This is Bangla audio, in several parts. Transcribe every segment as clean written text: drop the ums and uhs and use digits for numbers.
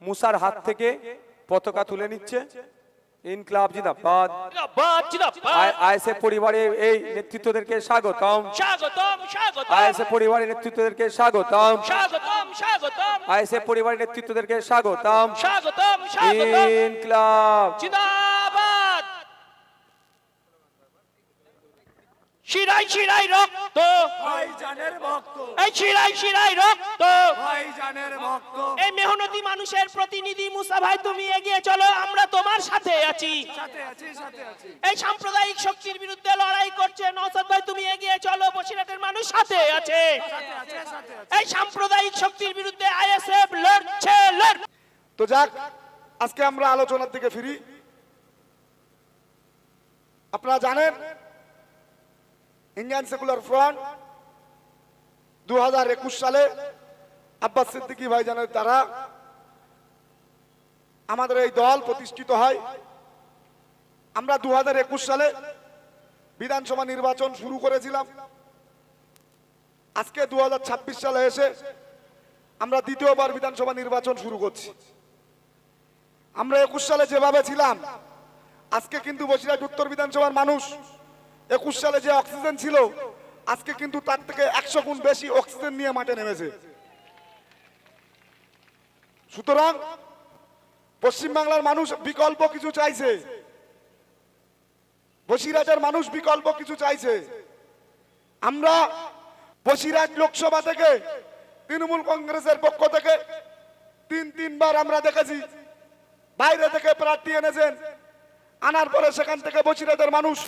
মুসার হাত থেকে পতাকা তুলে নিচ্ছে। ইনকলাব জিন্দাবাদ। আইএসএফ পরিবারের এই নেতৃত্বদেরকে স্বাগতম। আইএসএফ পরিবারের নেতৃত্বদেরকে স্বাগতম। আইএসএফ পরিবারের নেতৃত্বদেরকে স্বাগতম। ইনকলাব জিন্দাবাদ। শিরাই শিরাই রক্ত ভাইজানের ভক্ত, এই শিরাই শিরাই রক্ত ভাইজানের ভক্ত। এই মেহনতি মানুষের প্রতিনিধি মুসা ভাই, তুমি এগিয়ে চলো, আমরা তোমার সাথে আছি। সাথে আছি, সাথে আছি। এই সাম্প্রদায়িক শক্তির বিরুদ্ধে লড়াই করছে নওশাদ ভাই, তুমি এগিয়ে চলো, বসিরহাটের মানুষ সাথে আছে। সাথে আছে, সাথে আছে। এই সাম্প্রদায়িক শক্তির বিরুদ্ধে আইএসএফ লড়ছে। তো যাক, আজকে আমরা আলোচনার দিকে ফিরি। আপনারা জানেন ইন্ডিয়ান সেকুলার ফ্রন্ট 2021 সালে আব্বাস সিদ্দিকী ভাইজানের দ্বারা আমাদের এই দল প্রতিষ্ঠিত হয়। আমরা 2021 সালে বিধানসভা নির্বাচন শুরু করেছিলাম। আজকে 2026 সালে এসে আমরা দ্বিতীয়বার বিধানসভা নির্বাচন শুরু করছি। আমরা 21 সালে যেভাবে ছিলাম, আজকে কিন্তু বসিরহাট উত্তর বিধানসভার মানুষ 21 সালে যে অক্সিজেন ছিল, আজকে কিন্তু তার থেকে 100 গুণ বেশি অক্সিজেন নিয়ে মাঠে নেমেছে। সুতরাং পশ্চিমবাংলার মানুষ বিকল্প কিছু চাইছে, বসিরহাটের মানুষ বিকল্প কিছু চাইছে। আমরা বসিরহাট লোকসভা থেকে তৃণমূল কংগ্রেসের পক্ষ থেকে তিনবার আমরা দেখেছি বাইরে থেকে প্রার্থী এনেছেন, আনার পরে সেখান থেকে বসিরহাটের মানুষ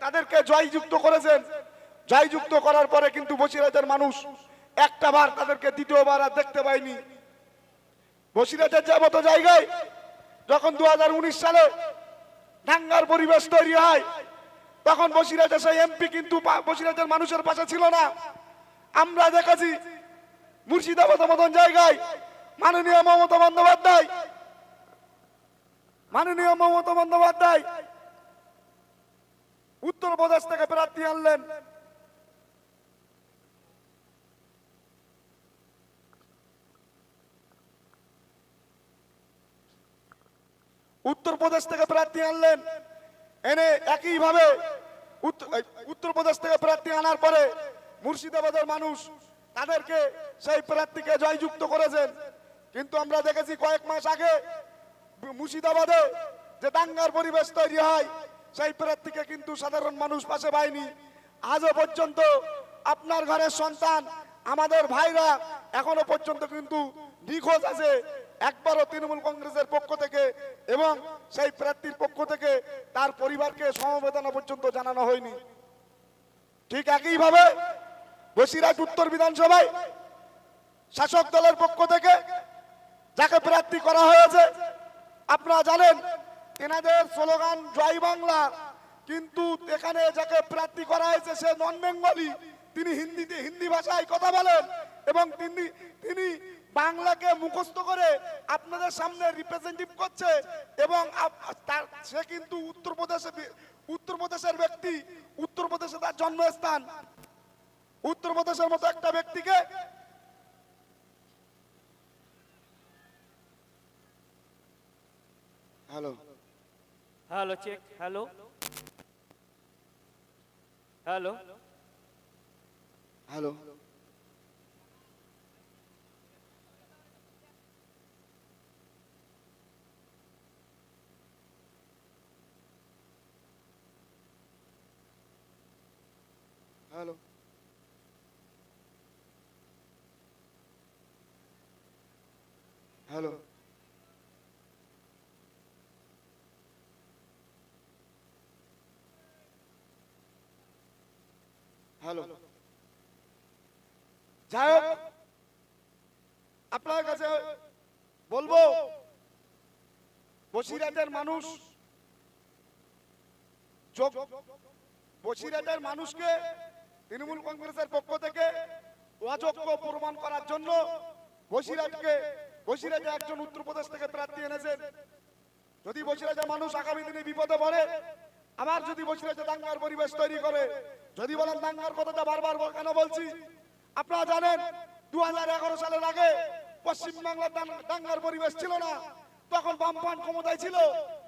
তাদেরকে জয়যুক্ত করেছেন। জয়যুক্ত করার পরে কিন্তু বসিরহাটের মানুষ একটা বার তাদেরকে দ্বিতীয়বার আর দেখতে পায়নি। বসিরহাটের যাবত জায়গায় যখন 2019 সালে দাঙ্গার পরিবেশ তৈরি হয়, তখন বসিরহাটের সেই এমপি কিন্তু বসিরহাটের মানুষের পাশে ছিল না। আমরা দেখেছি মুর্শিদাবাদের মতন জায়গায় মাননীয় মমতা বন্দ্যোপাধ্যায় উত্তরপ্রদেশ থেকে প্রার্থী আনলেন। উত্তরপ্রদেশ থেকে প্রার্থী আনলেন, এনে একইভাবে উত্তরপ্রদেশ থেকে প্রার্থী আনার পরে মুর্শিদাবাদের মানুষ তাদেরকে সেই প্রার্থীকে জয়যুক্ত করেছেন। কিন্তু আমরা দেখেছি কয়েক মাস আগে মুর্শিদাবাদে যে দাঙ্গার পরিবেশ তৈরি হয়, সেই প্রার্থীকে কিন্তু সাধারণ মানুষ পাশে পায়নি। আজও পর্যন্ত আপনার ঘরের সন্তান, আমাদের ভাইরা এখনো পর্যন্ত কিন্তু নিখোঁজ আছে। একবারও তৃণমূল কংগ্রেসের পক্ষ থেকে এবং সেই প্রার্থীর পক্ষ থেকে তার পরিবারকে সমবেদনা পর্যন্ত জানানো হয়নি। ঠিক একইভাবে বসিরহাট উত্তর বিধানসভায় শাসক দলের পক্ষ থেকে যাকে প্রার্থী করা হয়েছে, আপনারা জানেন তেনাদের স্লোগান জয় বাংলা, কিন্তু এখানে যাকে প্রার্থী করা হয়েছে সে নন বেঙ্গলি। তিনি হিন্দি ভাষায় কথা বলেন এবং তিনি বাংলাকে মুখস্থ করে আপনাদের সামনে রিপ্রেজেন্টেটিভ করছে এবং সে কিন্তু উত্তরপ্রদেশের ব্যক্তি, উত্তরপ্রদেশে তার জন্মস্থান। উত্তরপ্রদেশের মতো একটা ব্যক্তিকে hello hello check, hello hello hello hello hello hello যাই হোক, আপনার কাছে বলবো বসিরহাটের মানুষ বসিরহাটের মানুষকে তৃণমূল কংগ্রেসের পক্ষ থেকে অযোগ্য প্রমাণ করার জন্য বসিরহাটে একজন উত্তরপ্রদেশ থেকে প্রার্থী এনেছেন। যদি বসিরহাটের মানুষ আগামী দিনে বিপদে পড়ে, আবার যদি বসিরহাটে দাঙ্গার পরিবেশ তৈরি করে, যদি বলেন দাঙ্গার কথাটা বারবার কেন বলছি, আপনারা জানেন 2011 সালের আগে পশ্চিমবাংলার দাঙ্গার পরিবেশ ছিল না, তখন বামফ্রন্ট ক্ষমতায় ছিল,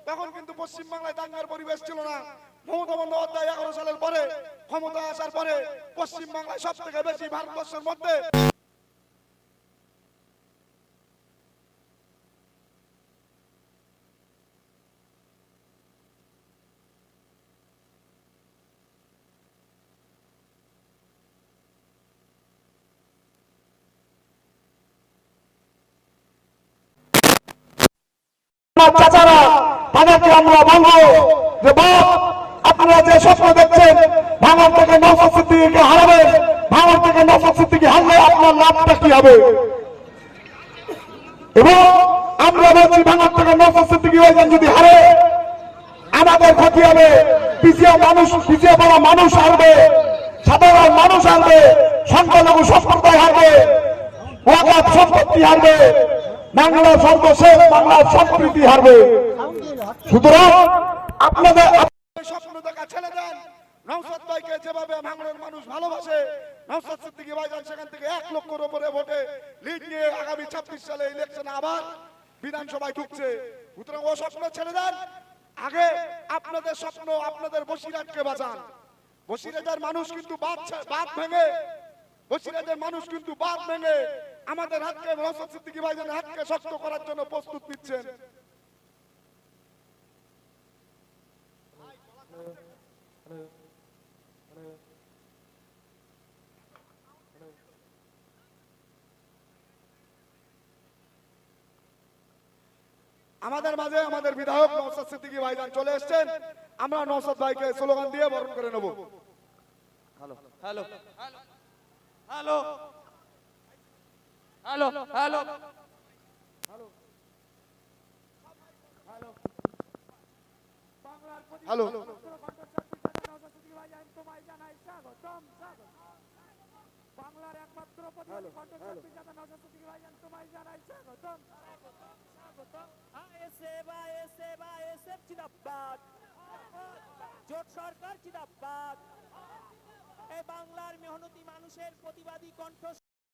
তখন কিন্তু পশ্চিমবাংলায় দাঙ্গার পরিবেশ ছিল না। মমতা বন্দ্যোপাধ্যায় 11 সালের পরে ক্ষমতায় আসার পরে পশ্চিমবাংলায় সব থেকে বেশি ভারতবর্ষের মধ্যে চাচারা তাদেরকে আমরা বলবো যে বাপ, আপনারা যে স্বপ্ন দেখছেন ভাঙর থেকে নওশাদ সিদ্দিকীকে হারাবেন, ভাঙর থেকে নওশাদ সিদ্দিকী হারলে আপনার লাভটা কি হবে? এবং আমরা বলছি ভাঙর থেকে নওশাদ সিদ্দিকী ভাইজান যদি হারে আমাদের ক্ষতি হবে। পিছিয়ে পড়া মানুষ হারবে, সাধারণ মানুষ হারবে, সংখ্যালঘু সম্প্রদায় হারবে, ওয়াকাফ সম্পত্তি হারবে, বাংলা সর্বশেষ বাংলার সংস্কৃতি হারবে। সুতরাং আপনাদের স্বপ্ন দেখা ছেড়ে দেন। নওশাদ ভাইকে যেভাবে ভাঙড়ের মানুষ ভালোবাসে, নওশাদ সিদ্দিকী ভাইজান সেখান থেকে 1 লক্ষের উপরে ভোটে লিড নিয়ে আগামী 26 সালে ইলেকশনে আবার বিধানসভায় ঢুকছে। সুতরাং ও স্বপ্ন ছেড়ে দেন। আগে আপনাদের স্বপ্ন, আপনাদের বসিরহাটকে বাঁচান। বসিরহাটের মানুষ কিন্তু বাঁধ ভেঙে, বসিরহাটের মানুষ কিন্তু বাঁধ ভেঙে আমাদের হাতকে, নওশাদ সিদ্দিকী ভাইজানের হাতকে শক্ত করার জন্য প্রস্তুত নিচ্ছেন। আমাদের মাঝে আমাদের বিধায়ক নওশাদ সিদ্দিকী ভাইজান চলে এসেছেন। আমরা নওশাদ ভাইকে স্লোগান দিয়ে বরণ করে নেব। Hello hello hello hello hello hello, বাংলার একমাত্র জোট সরকার জিন্দাবাদ। এই বাংলার মেহনতি মানুষের প্রতিবাদী কণ্ঠ